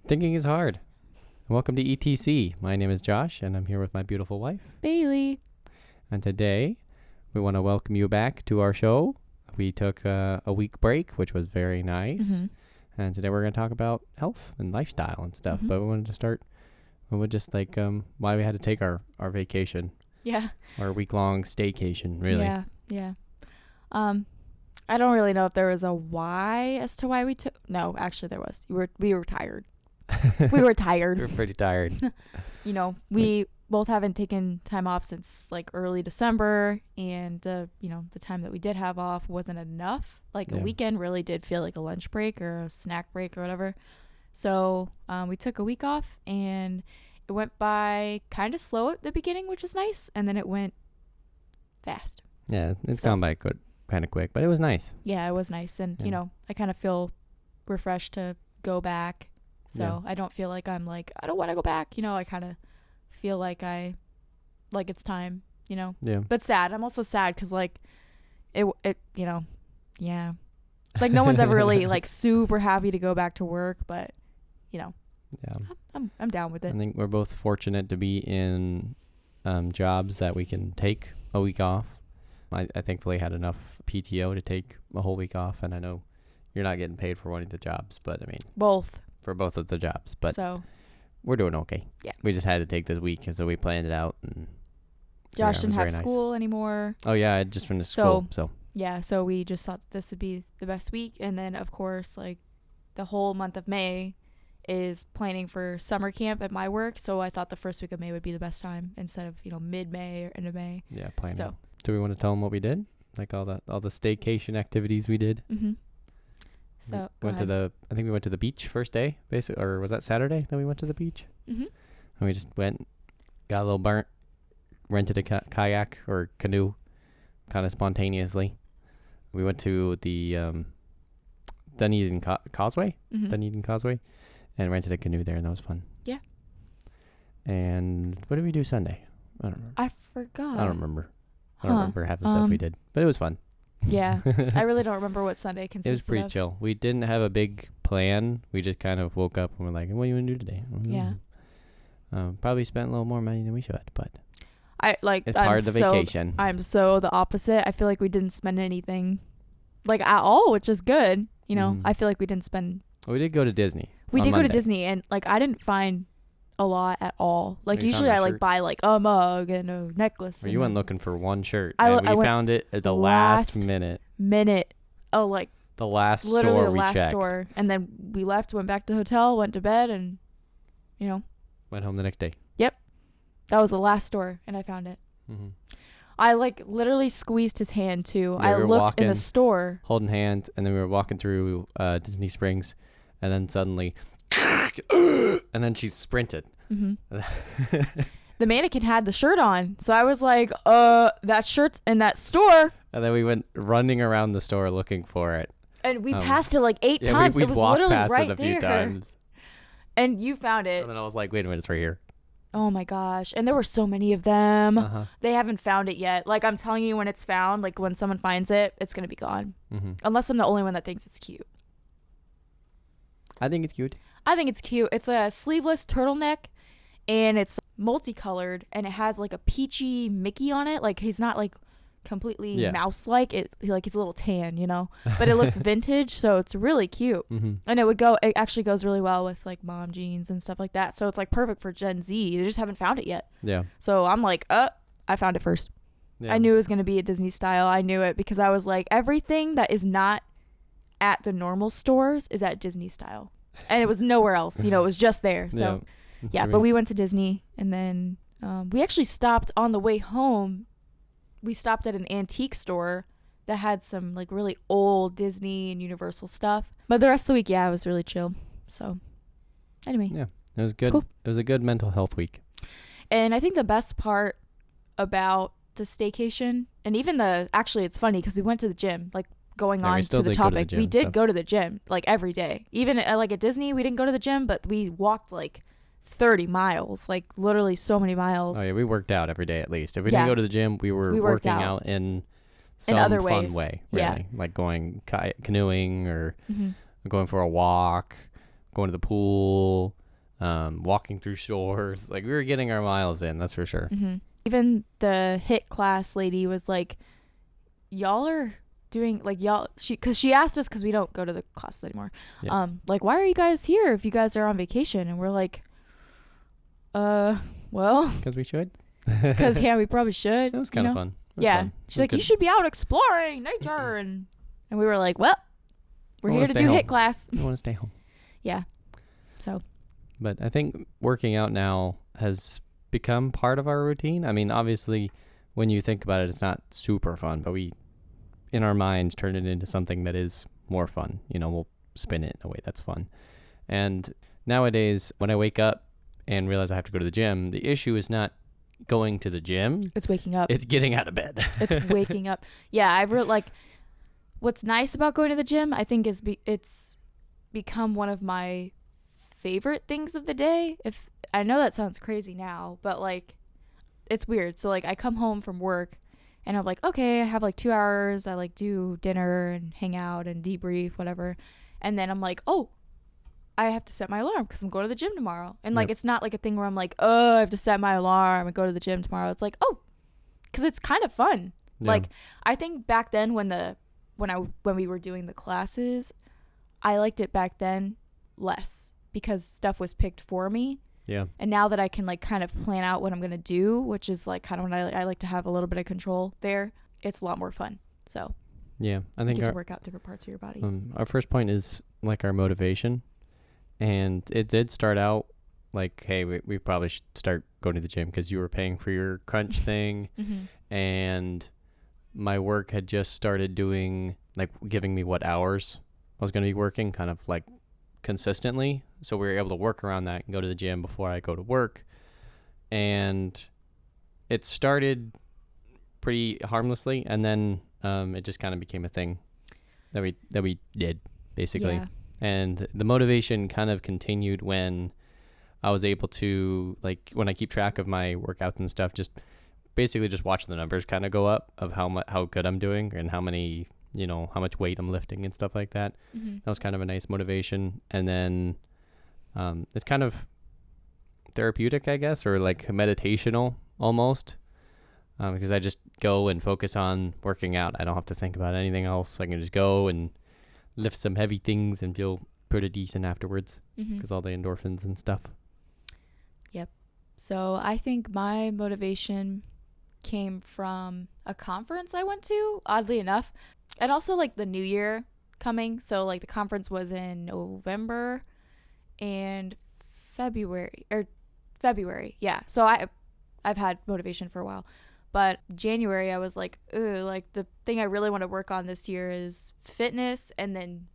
Thinking is hard. Welcome to ETC. My name is Josh, and I'm here with my beautiful wife, Bailey. And today, we want to welcome you back to our show. We took a week break, which was very nice. Mm-hmm. And today we're going to talk about health and lifestyle and stuff. But we wanted to start with just like why we had to take our vacation. Yeah. Our week-long staycation, really. Yeah. I don't really know if there was a why as to why we took. No, actually there was. We were tired. We were tired. We were pretty tired. We both haven't taken time off since like early December, and the time that we did have off wasn't enough. Like a weekend really did feel like a lunch break or a snack break or whatever. So we took a week off, and it went by kind of slow at the beginning, which is nice, and then it went fast. Yeah, it's gone by kind of quick, but it was nice. Yeah, it was nice, and I kind of feel refreshed to go back. So I don't feel like I'm like, I don't want to go back. I kind of feel like it's time, Yeah. But sad. I'm also sad because like it, yeah. Like no one's ever really like super happy to go back to work, but Yeah. I'm down with it. I think we're both fortunate to be in jobs that we can take a week off. I thankfully had enough PTO to take a whole week off, and I know you're not getting paid for one of the jobs, but I mean for both of the jobs, but so we're doing okay. Yeah, we just had to take this week, and so we planned it out. And Josh didn't have school anymore. Oh yeah, I just finished school, so yeah, so we just thought this would be the best week, and then of course like the whole month of May is planning for summer camp at my work, so I thought the first week of May would be the best time instead of mid-May or end of May. Yeah, planning. So do we want to tell them what we did? Like all the staycation activities we did? Mm-hmm. So I think we went to the beach first day, basically, or was that Saturday that we went to the beach? Mm-hmm. And we just went, got a little burnt, rented a kayak or canoe, kind of spontaneously. We went to the Dunedin Causeway, and rented a canoe there, and that was fun. Yeah. And what did we do Sunday? I don't remember. I forgot. I don't remember. I don't remember half the stuff we did, but it was fun. Yeah. I really don't remember what Sunday consisted of. It was pretty chill. We didn't have a big plan. We just kind of woke up and were like, what do you want to do today? Yeah. Probably spent a little more money than we should, but it's part of the vacation. I'm so the opposite. I feel like we didn't spend anything like at all, which is good. I feel like we didn't spend. Well, we did go to Disney. We did go to Disney, and like I didn't find a lot at all. Like usually I like buy like a mug and a necklace. Well, you went looking for one shirt, I found it at the last minute. Oh, like the last literally store the we last checked. store, and then we left, went back to the hotel, went to bed, and went home the next day. Yep, that was the last store, and I found it. Mm-hmm. I like literally squeezed his hand too. Yeah, I looked in the store, holding hands, and then we were walking through Disney Springs, and then suddenly, and then she sprinted. Mm-hmm. The mannequin had the shirt on, so I was like, that shirt's in that store. And then we went running around the store looking for it. And we passed it like 8 times. It was literally right there. It a few times. And you found it. And then I was like, wait a minute, it's right here. Oh my gosh. And there were so many of them. Uh-huh. They haven't found it yet. Like I'm telling you, when it's found, like when someone finds it, it's going to be gone. Mm-hmm. Unless I'm the only one that thinks it's cute. I think it's cute. It's a sleeveless turtleneck, and it's multicolored, and it has like a peachy Mickey on it. Like he's not like completely mouse-like. He's a little tan, but it looks vintage, so it's really cute. Mm-hmm. And it actually goes really well with like mom jeans and stuff like that. So it's like perfect for Gen Z. They just haven't found it yet. Yeah. So I'm like, I found it first. Yeah. I knew it was going to be a Disney style. I knew it because I was like, everything that is not at the normal stores is at Disney style. And it was nowhere else, it was just there. So yeah, but we went to Disney, and then we actually stopped on the way home. We stopped at an antique store that had some like really old Disney and Universal stuff. But the rest of the week, it was really chill. So anyway. Yeah, it was good. Cool. It was a good mental health week. And I think the best part about the staycation, and even it's funny because we went to the gym, like going on to the topic, we did go to the gym like every day. Even like at Disney, we didn't go to the gym, but we walked like 30 miles, like literally so many miles. Oh yeah, we worked out every day at least. If we didn't go to the gym, we were working out in some other fun ways. way, really. Like going canoeing or going for a walk, going to the pool, walking through stores. Like we were getting our miles in, that's for sure. Mm-hmm. Even the HIT class lady was like, y'all are doing like because she asked us, because we don't go to the classes anymore. Yeah. Like, why are you guys here if you guys are on vacation? And we're like, well, because we should. Because we probably should. It was kind of fun. Yeah. She's like, you should be out exploring nature, and we were like, well, we're here to do HIT class. I want to stay home. Yeah. So. But I think working out now has become part of our routine. I mean, obviously, when you think about it, it's not super fun, but we, in our minds, turn it into something that is more fun. You know, we'll spin it in a way that's fun. And nowadays, when I wake up and realize I have to go to the gym, the issue is not going to the gym. It's waking up. It's getting out of bed. It's waking up. Yeah, I really like. What's nice about going to the gym, I think, is it's become one of my favorite things of the day. If I know that sounds crazy now, but like it's weird. So like I come home from work and I'm like, okay, I have like 2 hours. I like do dinner and hang out and debrief, whatever. And then I'm like, oh, I have to set my alarm because I'm going to the gym tomorrow. And like, It's not like a thing where I'm like, oh, I have to set my alarm and go to the gym tomorrow. It's like, oh, because it's kind of fun. Yeah. Like I think back then when we were doing the classes, I liked it back then less, because stuff was picked for me. Yeah. And now that I can like kind of plan out what I'm going to do, which is like kind of when I like to have a little bit of control there, it's a lot more fun. So yeah, I think you get to work out different parts of your body. Our first point is like our motivation. And it did start out like, hey, we probably should start going to the gym because you were paying for your crunch thing. Mm-hmm. And my work had just started doing, like, giving me what hours I was going to be working, kind of like consistently. So we were able to work around that and go to the gym before I go to work. And it started pretty harmlessly, and then it just kind of became a thing that we did, basically. Yeah. And the motivation kind of continued when I was able to, like, when I keep track of my workouts and stuff, just basically just watch the numbers kind of go up of how good I'm doing and how many, you know, how much weight I'm lifting and stuff like that. Mm-hmm. That was kind of a nice motivation. And then it's kind of therapeutic, I guess, or like meditational almost, because I just go and focus on working out. I don't have to think about anything else. I can just go and lift some heavy things and feel pretty decent afterwards, because all the endorphins and stuff. Yep. So I think my motivation came from a conference I went to, oddly enough, and also like the new year coming. So like the conference was in November and February. Yeah. So I've had motivation for a while. But January, I was like, like the thing I really want to work on this year is fitness and then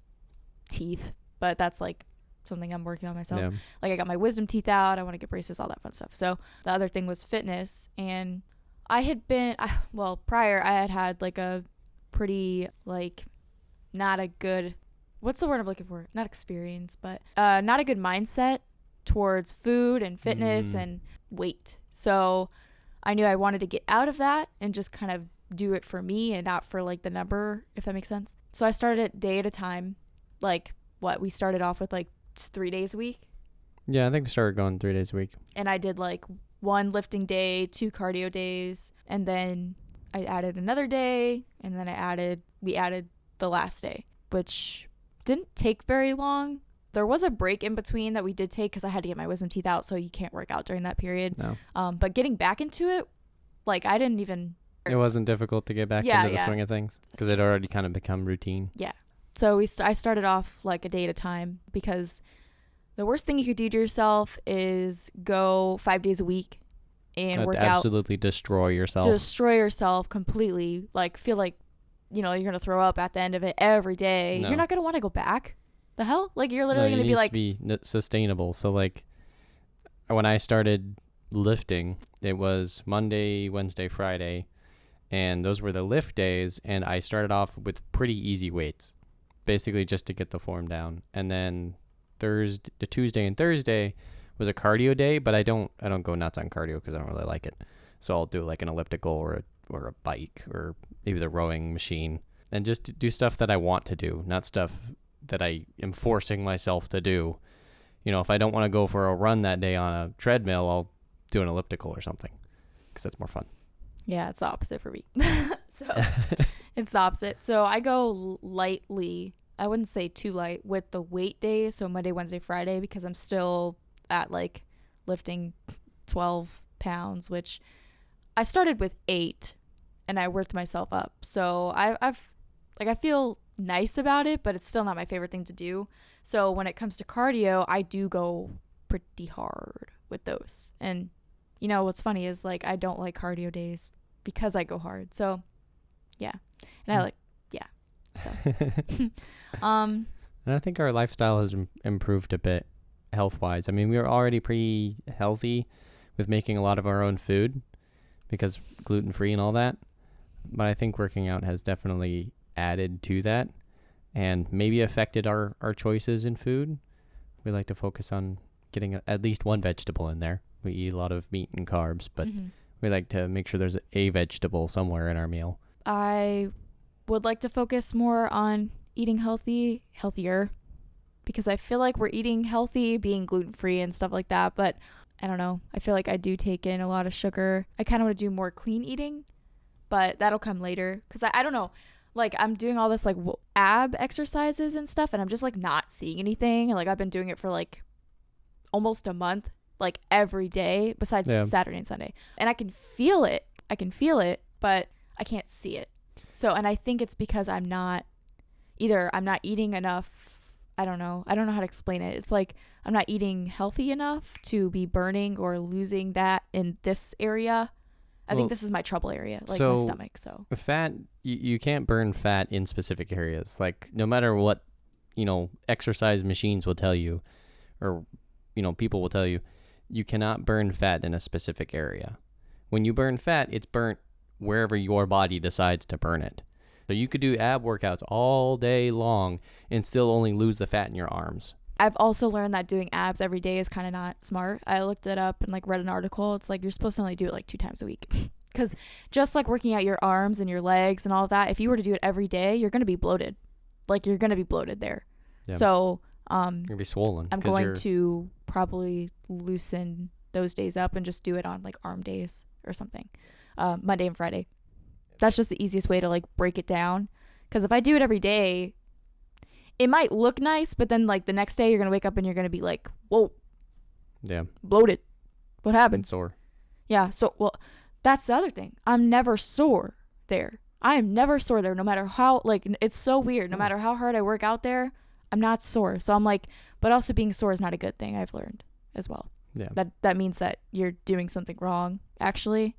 teeth. But that's like something I'm working on myself. Yeah. Like I got my wisdom teeth out. I want to get braces, all that fun stuff. So the other thing was fitness. And I had been, prior I had like a pretty like not a good, what's the word I'm looking for? Not experience, but not a good mindset towards food and fitness and weight. So I knew I wanted to get out of that and just kind of do it for me and not for like the number, if that makes sense. So I started it day at a time. Like we started off with like 3 days a week. Yeah, I think we started going 3 days a week. And I did like 1 lifting day, 2 cardio days, and then I added another day, and then we added the last day, which didn't take very long. There was a break in between that we did take because I had to get my wisdom teeth out, so you can't work out during that period. No. But getting back into it, like I didn't even... It wasn't difficult to get back into the swing of things because it already kind of become routine. Yeah. So I started off like a day at a time, because the worst thing you could do to yourself is go 5 days a week and work out. Absolutely destroy yourself. Destroy yourself completely. Like feel like, you know, you're going to throw up at the end of it every day. No. You're not going to want to go back. The hell? Like you're literally going to be like... It needs to be sustainable. So like when I started lifting, it was Monday, Wednesday, Friday, and those were the lift days, and I started off with pretty easy weights, basically just to get the form down. And then Tuesday and Thursday was a cardio day, but I don't go nuts on cardio because I don't really like it. So I'll do like an elliptical or a bike or maybe the rowing machine, and just do stuff that I want to do, not stuff that I am forcing myself to do. if I don't want to go for a run that day on a treadmill, I'll do an elliptical or something because that's more fun. Yeah, it's the opposite for me. So it's the opposite. So I go lightly. I wouldn't say too light with the weight days. So Monday, Wednesday, Friday, because I'm still at like lifting 12 pounds, which I started with 8 and I worked myself up. So I feel nice about it, but it's still not my favorite thing to do. So when it comes to cardio, I do go pretty hard with those. And what's funny is like I don't like cardio days because I go hard. So yeah. And I like so and I think our lifestyle has improved a bit health-wise. I mean, we were already pretty healthy with making a lot of our own food because gluten-free and all that. But I think working out has definitely added to that and maybe affected our choices in food. We like to focus on getting at least one vegetable in there. We eat a lot of meat and carbs, but we like to make sure there's a vegetable somewhere in our meal. I would like to focus more on eating healthier, because I feel like we're eating healthy, being gluten-free and stuff like that, but I don't know. I feel like I do take in a lot of sugar. I kind of want to do more clean eating, but that'll come later because I don't know. Like I'm doing all this like ab exercises and stuff and I'm just like not seeing anything. And like I've been doing it for like almost a month, like every day besides Saturday and Sunday. And I can feel it. But I can't see it. So, and I think it's because I'm not eating enough. I don't know how to explain it. It's like I'm not eating healthy enough to be burning or losing that in this area. I think this is my trouble area, like my stomach. So fat, you can't burn fat in specific areas. Like no matter what, exercise machines will tell you, or people will tell you, you cannot burn fat in a specific area. When you burn fat, it's burnt wherever your body decides to burn it. So you could do ab workouts all day long and still only lose the fat in your arms. I've also learned that doing abs every day is kind of not smart. I looked it up and like read an article. It's like you're supposed to only do it like 2 times a week. Because just like working out your arms and your legs and all of that, if you were to do it every day, you're going to be bloated. Like you're going to be bloated there. Yeah. So you're going to be swollen. I'm going to probably loosen those days up and just do it on like arm days or something. Monday and Friday. That's just the easiest way to like break it down. Because if I do it every day, it might look nice, but then like the next day you're going to wake up and you're going to be like, whoa. Yeah. Bloated. What happened? Sore. Yeah. So, well, that's the other thing. I'm never sore there. I am never sore there no matter how, like, it's so weird. No matter how hard I work out there, I'm not sore. So I'm like, but also being sore is not a good thing, I've learned as well. Yeah. That means that you're doing something wrong, actually.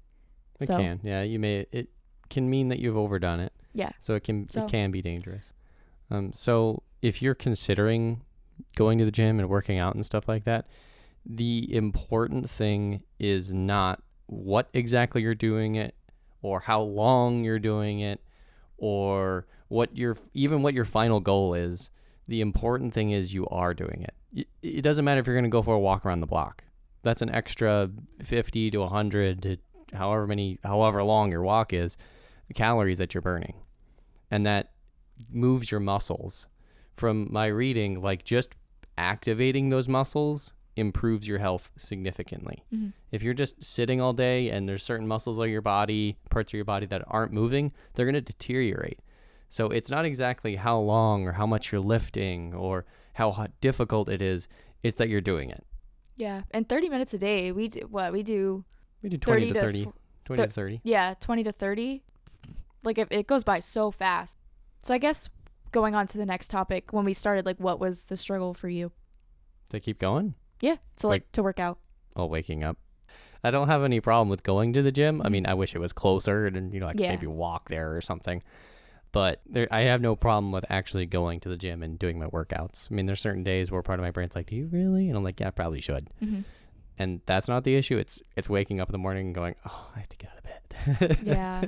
It can. Yeah. It can mean that you've overdone it. Yeah. So it can be dangerous. So if you're considering going to the gym and working out and stuff like that, the important thing is not what exactly you're doing it or how long you're doing it or what your final goal is. The important thing is you are doing it. It doesn't matter if you're going to go for a walk around the block. That's an extra 50 to 100 to however long your walk is, the calories that you're burning. And that moves your muscles. From my reading, like just activating those muscles improves your health significantly. Mm-hmm. If you're just sitting all day and there's certain muscles of your body, parts of your body that aren't moving, they're going to deteriorate. So it's not exactly how long or how much you're lifting or how difficult it is. It's that you're doing it. Yeah. And 30 minutes a day, we do 20 to 30. 20 to 30. Yeah, 20 to 30. Like it goes by so fast. So I guess going on to the next topic, when we started, like what was the struggle for you? To keep going? Yeah. So like to work out. Oh, waking up. I don't have any problem with going to the gym. Mm-hmm. I mean, I wish it was closer and, I could maybe walk there or something. But I have no problem with actually going to the gym and doing my workouts. I mean, there's certain days where part of my brain's like, do you really? And I'm like, yeah, I probably should. Mm-hmm. And that's not the issue. It's waking up in the morning and going, oh, I have to get out of bed. Yeah.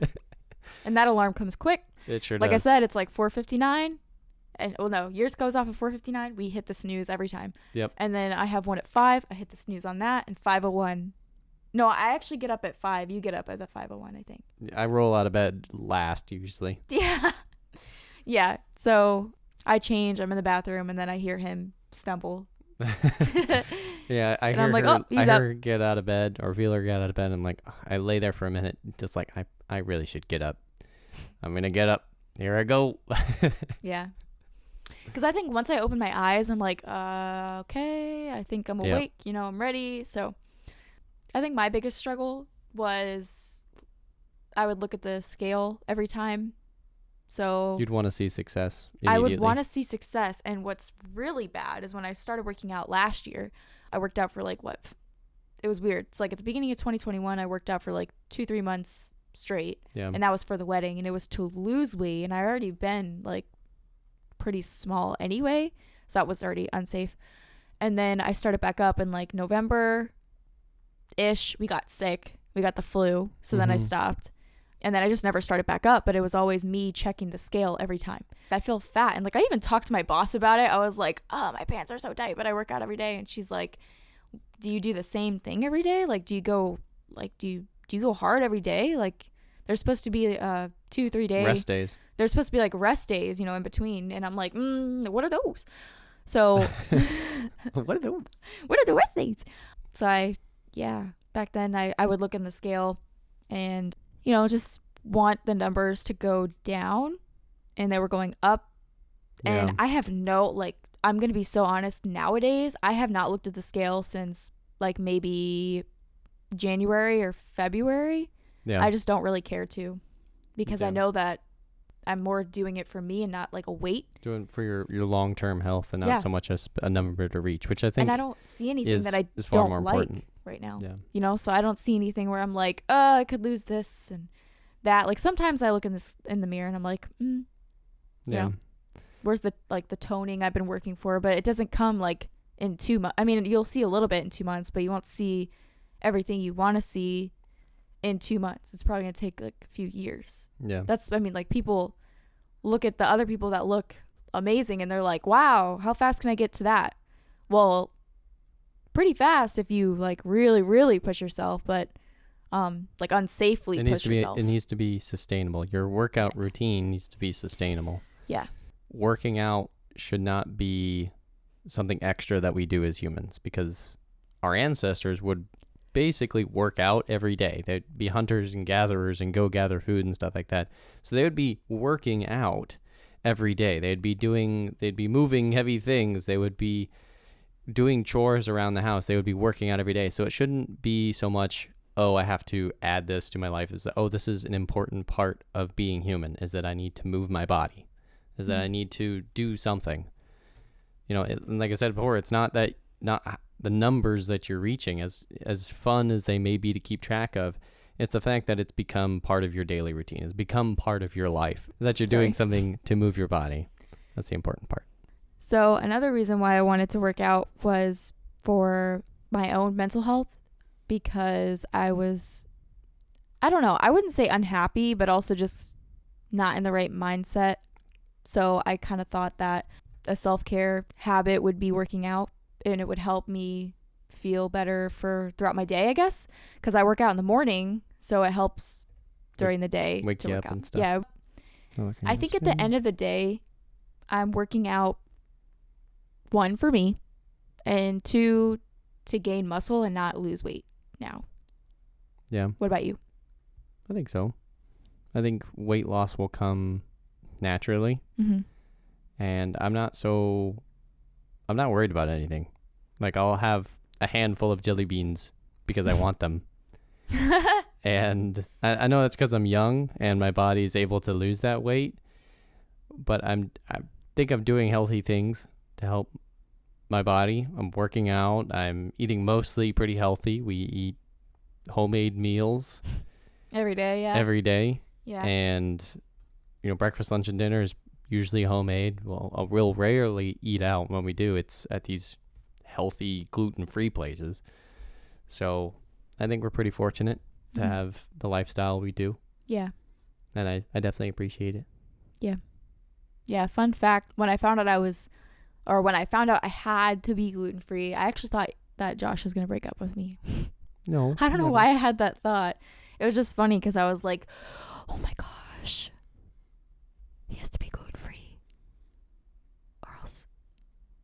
And that alarm comes quick. It sure does. Like I said, it's like 4:59. And yours goes off at 4:59. We hit the snooze every time. Yep. And then I have one at 5. I hit the snooze on that. And 5:01. No, I actually get up at 5. You get up at the 5:01, I think. I roll out of bed last usually. Yeah. Yeah. So I change. I'm in the bathroom and then I hear him stumble Yeah, I And hear I'm like, her. oh, he's I up. hear her get out of bed or feel her get out of bed. I'm like, I lay there for a minute, just like I really should get up. I'm gonna get up. Here I go. Yeah. Because I think once I open my eyes, I'm like, okay, I think I'm awake. You know, I'm ready. So I think my biggest struggle was I would look at the scale every time. So You'd want to see success I immediately. would want to see success. And what's really bad is when I started working out last year, I worked out for like what? It was weird. It's like at the beginning of 2021, I worked out for like 2-3 months straight. Yeah. And that was for the wedding. And it was to lose weight. And I already been like pretty small anyway. So that was already unsafe. And then I started back up in like November-ish. We got sick. We got the flu. So then I stopped. And then I just never started back up, but it was always me checking the scale every time. I feel fat. And like, I even talked to my boss about it. I was like, oh, my pants are so tight, but I work out every day. And she's like, do you do the same thing every day? Like, do you go hard every day? Like, there's supposed to be 2-3 days. Rest days. There's supposed to be like rest days, you know, in between. And I'm like, what are those? So What are those? what are the rest days? So back then I would look in the scale and, you know, just want the numbers to go down, and they were going up. And Yeah. I have I'm going to be so honest, nowadays, I have not looked at the scale since like maybe January or February. Yeah. I just don't really care to, because I Yeah. know that I'm more doing it for me and not like a weight. Doing for your long-term health and not Yeah. so much as a number to reach, which I think And I don't see anything that I is far more don't like important. right now. Yeah. You know, so I don't see anything where I'm like, I could lose this and that. Like sometimes I look in the mirror and I'm like, Yeah. where's the toning I've been working for? But it doesn't come like in 2 months. I mean, you'll see a little bit in 2 months, but you won't see everything you want to see in 2 months. It's probably going to take like a few years. Yeah. Like people look at the other people that look amazing and they're like, wow, how fast can I get to that? Well, pretty fast if you like really, really push yourself, but like unsafely push yourself. It needs to be sustainable. Your workout routine needs to be sustainable. Yeah. Working out should not be something extra that we do as humans, because our ancestors would basically work out every day. They'd be hunters and gatherers and go gather food and stuff like that. So they would be working out every day. They'd be moving heavy things. They would be doing chores around the house. They would be working out every day. So it shouldn't be so much, oh, I have to add this to my life. This is an important part of being human, is that I need to move my body, is that I need to do something. You know, like I said before, it's not the numbers that you're reaching, as fun as they may be to keep track of. It's the fact that it's become part of your daily routine. It's become part of your life, that you're doing something to move your body. That's the important part. So another reason why I wanted to work out was for my own mental health, because I don't know, I wouldn't say unhappy, but also just not in the right mindset. So I kind of thought that a self-care habit would be working out, and it would help me feel better throughout my day, I guess, because I work out in the morning, so it helps during the day Wake to you work up out. and stuff. Yeah. I think at the end of the day, I'm working out, 1, for me, and 2, to gain muscle and not lose weight now. Yeah. What about you? I think so. I think weight loss will come naturally. Mm-hmm. And I'm not worried about anything. Like, I'll have a handful of jelly beans because I want them. And I know that's because I'm young and my body's able to lose that weight. But I think I'm doing healthy things to help my body. I'm working out. I'm eating mostly pretty healthy. We eat homemade meals Every day, yeah. every day. Yeah. And, you know, breakfast, lunch, and dinner is usually homemade. Well, we'll rarely eat out. When we do, it's at these healthy, gluten-free places. So I think we're pretty fortunate to have the lifestyle we do. Yeah. And I definitely appreciate it. Yeah. Yeah. Fun fact, when I found out I had to be gluten-free, I actually thought that Josh was going to break up with me. No. I don't know why I had that thought. It was just funny because I was like, oh my gosh, he has to be gluten-free or else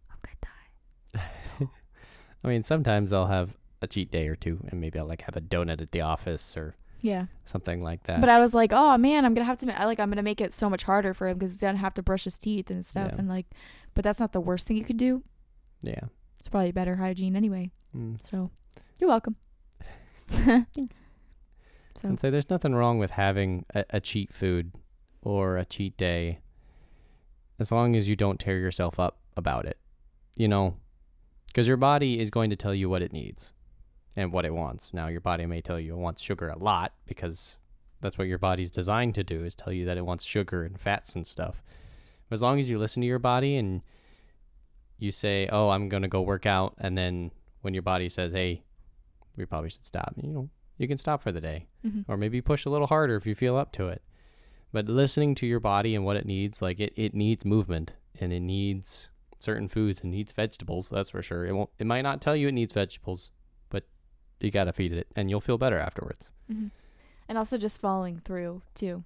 I'm going to die. So I mean, sometimes I'll have a cheat day or two, and maybe I'll like have a donut at the office or something like that. But I was like, oh man, I'm gonna make it so much harder for him because he's gonna have to brush his teeth and stuff, and like, but that's not the worst thing you could do. Yeah, it's probably better hygiene anyway. So, you're welcome. Thanks. So I'd say there's nothing wrong with having a cheat food or a cheat day, as long as you don't tear yourself up about it, because your body is going to tell you what it needs and what it wants. Now, your body may tell you it wants sugar a lot because that's what your body's designed to do, is tell you that it wants sugar and fats and stuff. But as long as you listen to your body and you say, oh, I'm going to go work out, and then when your body says, hey, we probably should stop, you can stop for the day. Or maybe push a little harder if you feel up to it. But listening to your body and what it needs, like it needs movement, and it needs certain foods, and needs vegetables, that's for sure. It might not tell you it needs vegetables, but you got to feed it, and you'll feel better afterwards. And also just following through too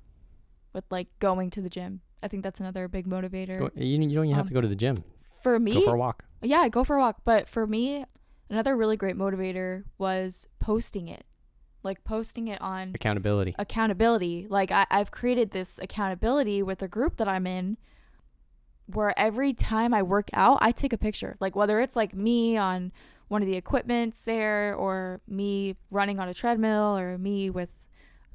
with like going to the gym. I think that's another big motivator. You don't even have to go to the gym. For me, go for a walk. Yeah, go for a walk. But for me, another really great motivator was posting it. Like posting it on accountability. Like I've created this accountability with a group that I'm in, where every time I work out, I take a picture. Like whether it's like me on one of the equipments there, or me running on a treadmill, or me with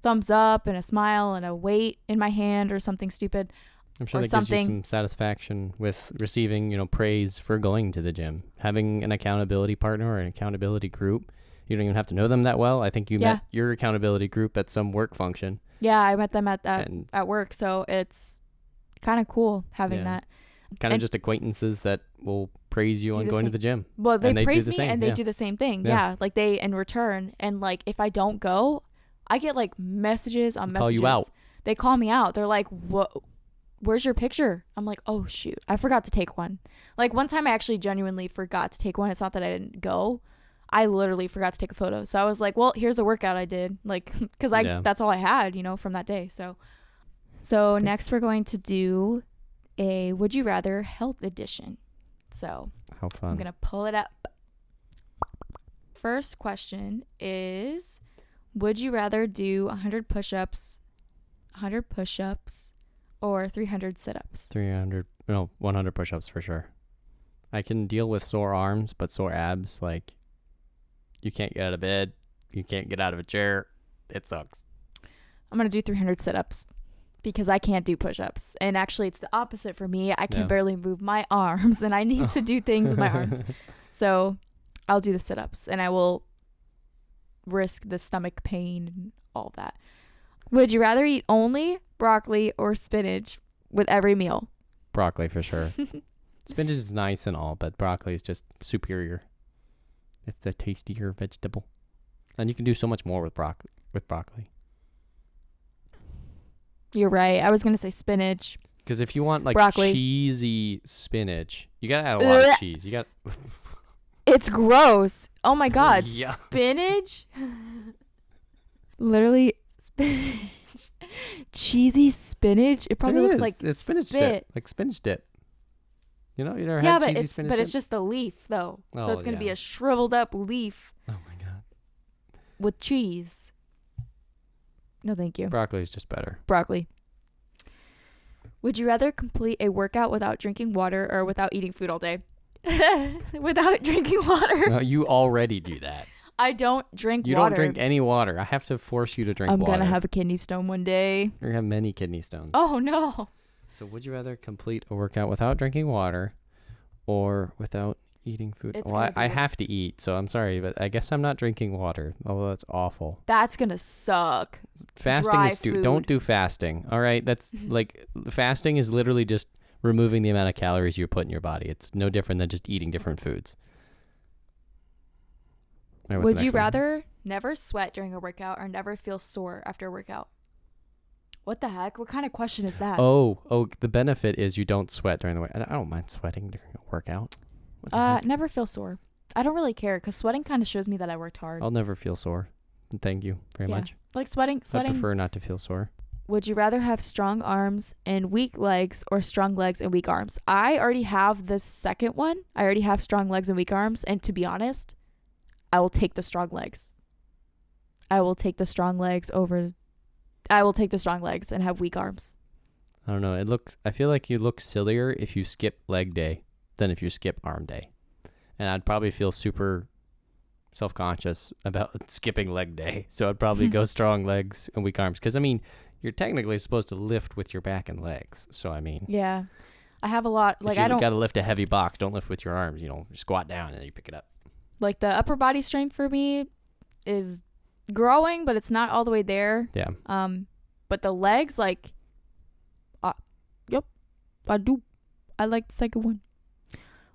thumbs up and a smile and a weight in my hand or something stupid. I'm sure that gives you some satisfaction with receiving, praise for going to the gym. Having an accountability partner or an accountability group. You don't even have to know them that well. I think you met your accountability group at some work function. Yeah, I met them at work. So it's kind of cool having that. Kind of just acquaintances that will praise you on going to the gym. Well, they praise me and they do the same thing. Yeah. Like they in return. And like if I don't go, I get like messages on messages. Call you out. They call me out. They're like, "What? Where's your picture?" I'm like, "Oh shoot, I forgot to take one." Like one time I actually genuinely forgot to take one. It's not that I didn't go. I literally forgot to take a photo. So I was like, well, here's the workout I did. Like, because that's all I had, from that day. So next we're going to do a Would You Rather Health Edition. So how fun. I'm going to pull it up. First question is, would you rather do 100 push-ups or 300 sit-ups? 100 push-ups for sure. I can deal with sore arms, but sore abs, like, you can't get out of bed. You can't get out of a chair. It sucks. I'm going to do 300 sit-ups because I can't do push-ups. And actually, it's the opposite for me. I can barely move my arms, and I need to do things with my arms. So I'll do the sit-ups, and I will risk the stomach pain and all that. Would you rather eat only broccoli or spinach with every meal? Broccoli for sure. Spinach is nice and all, but broccoli is just superior. It's the tastier vegetable. And you can do so much more with broccoli. You're right. I was going to say spinach. Because if you want like broccoli. Cheesy spinach, you got to add a lot of cheese. It's gross. Oh my God. Yeah. Spinach? Literally spinach. Cheesy spinach? It probably looks like it's spinach dip. Like spinach dip. You never had cheesy spinach dip? It's just a leaf, though. So it's going to be a shriveled up leaf. Oh, my God. With cheese. No, thank you. Broccoli is just better. Broccoli. Would you rather complete a workout without drinking water or without eating food all day? Without drinking water. No, you already do that. I don't drink water. You don't drink any water. I have to force you to drink water. I'm going to have a kidney stone one day. You're going to have many kidney stones. Oh, no. So would you rather complete a workout without drinking water or without eating food? Well, I have to eat, so I'm sorry, but I guess I'm not drinking water, although that's awful. That's going to suck. Fasting is don't do fasting, all right? That's like fasting is literally just removing the amount of calories you put in your body. It's no different than just eating different foods. Right, would you rather never sweat during a workout or never feel sore after a workout? What the heck? What kind of question is that? Oh, the benefit is you don't sweat during the workout. I don't mind sweating during a workout. Never feel sore. I don't really care because sweating kind of shows me that I worked hard. I'll never feel sore. Thank you very much. Like sweating. I prefer not to feel sore. would you rather have strong arms and weak legs or strong legs and weak arms? I already have the second one. I already have strong legs and weak arms. And to be honest, I will take the strong legs. I will take the strong legs and have weak arms. I don't know. I feel like you look sillier if you skip leg day than if you skip arm day. And I'd probably feel super self-conscious about skipping leg day. So I'd probably go strong legs and weak arms. Because, I mean, you're technically supposed to lift with your back and legs. So, I mean. Yeah. I have a lot. Like, if I don't. You got to lift a heavy box. Don't lift with your arms. You know, squat down and then you pick it up. Like, the upper body strength for me is growing, but it's not all the way there. Yeah. But the legs, like, yep, I do. I like the second one.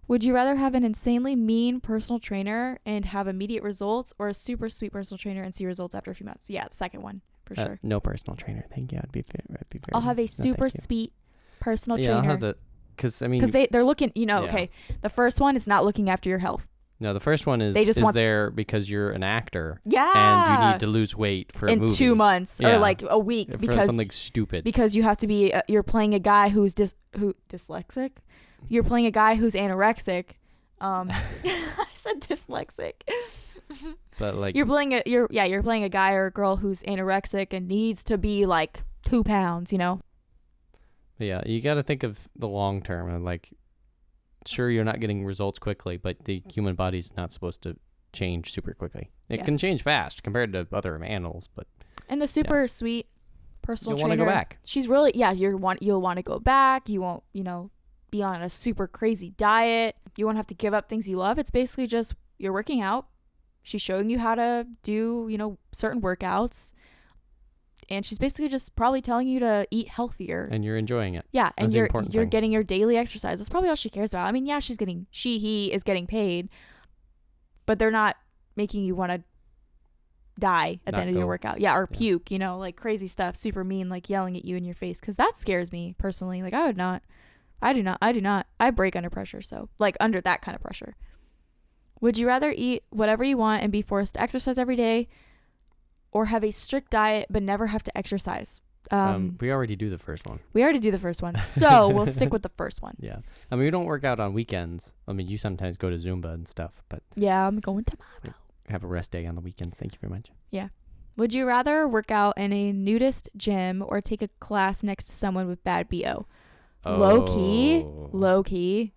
Would you rather have an insanely mean personal trainer and have immediate results, or a super sweet personal trainer and see results after a few months? Yeah, the second one for sure. No personal trainer. Thank you. I'd be very. I'll have a super sweet personal trainer. I'll have the, because they're looking. Okay, the first one is not looking after your health. No, the first one is there because you're an actor. Yeah. And you need to lose weight for a movie. In 2 months or like a week. For something stupid. Because you have to be, you're playing a guy who's dyslexic. You're playing a guy who's anorexic. I said dyslexic. But like. You're playing a guy or a girl who's anorexic and needs to be like 2 pounds, you know? Yeah, you got to think of the long term and like. Sure, you're not getting results quickly, but the human body's not supposed to change super quickly. It can change fast compared to other animals, but. And the super sweet personal trainer. You'll want to go back. She's really, you'll want to go back. You won't, be on a super crazy diet. You won't have to give up things you love. It's basically just you're working out. She's showing you how to do, certain workouts. And she's basically just probably telling you to eat healthier. And you're enjoying it. Yeah, and you're getting your daily exercise. That's probably all she cares about. I mean, yeah, he is getting paid, but they're not making you want to die at the end of your workout. Yeah, or puke, like crazy stuff, super mean, like yelling at you in your face, because that scares me personally. Like I do not. I break under pressure, so like under that kind of pressure. Would you rather eat whatever you want and be forced to exercise every day, or have a strict diet but never have to exercise? We already do the first one. So we'll stick with the first one. Yeah. I mean, we don't work out on weekends. I mean, you sometimes go to Zumba and stuff, but. Yeah, I'm going tomorrow. Have a rest day on the weekends. Thank you very much. Yeah. Would you rather work out in a nudist gym or take a class next to someone with bad BO? Oh. Low key.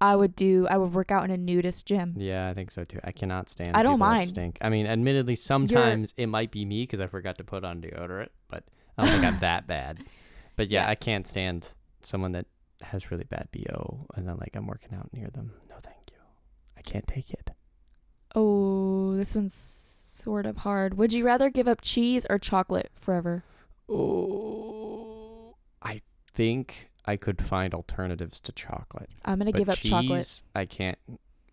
I would work out in a nudist gym. Yeah, I think so too. I cannot stand I don't people mind. That stink. I mean, admittedly, sometimes it might be me because I forgot to put on deodorant, but I don't think I'm that bad. But yeah, I can't stand someone that has really bad BO and then like I'm working out near them. No, thank you. I can't take it. Oh, this one's sort of hard. Would you rather give up cheese or chocolate forever? Oh, I think I could find alternatives to chocolate. I'm gonna give up chocolate. I can't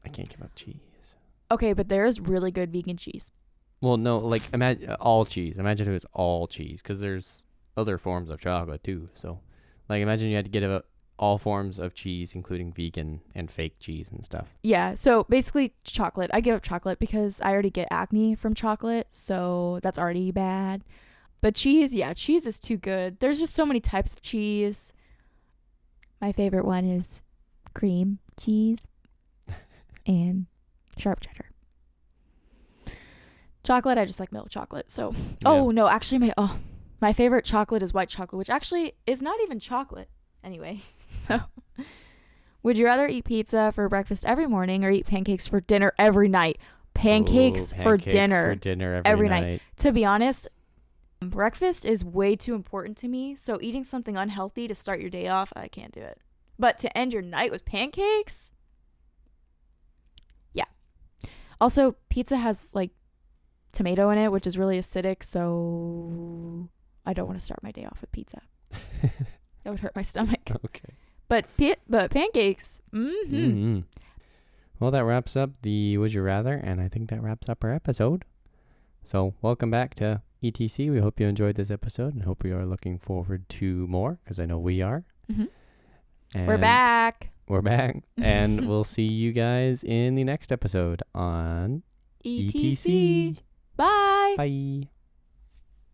give up cheese. Okay, but there is really good vegan cheese. Well, no, like imagine all cheese. Imagine it was all cheese, because there's other forms of chocolate too. So, like, imagine you had to give up all forms of cheese, including vegan and fake cheese and stuff. Yeah. So basically, chocolate. I give up chocolate because I already get acne from chocolate, so that's already bad. But cheese, cheese is too good. There's just so many types of cheese. My favorite one is cream cheese and sharp cheddar. Chocolate, I just like milk chocolate. So, no, actually my favorite chocolate is white chocolate, which actually is not even chocolate. Anyway, so would you rather eat pizza for breakfast every morning or eat pancakes for dinner every night? Pancakes for dinner every night. To be honest, breakfast is way too important to me, so eating something unhealthy to start your day off, I can't do it. But to end your night with pancakes? Yeah. Also, pizza has like tomato in it, which is really acidic, so I don't want to start my day off with pizza. That would hurt my stomach. Okay. But pancakes, Well, that wraps up the Would You Rather, and I think that wraps up our episode. So, welcome back to ETC. We hope you enjoyed this episode and hope you are looking forward to more, because I know we are. Mm-hmm. And we're back. And we'll see you guys in the next episode on ETC. Bye. Bye.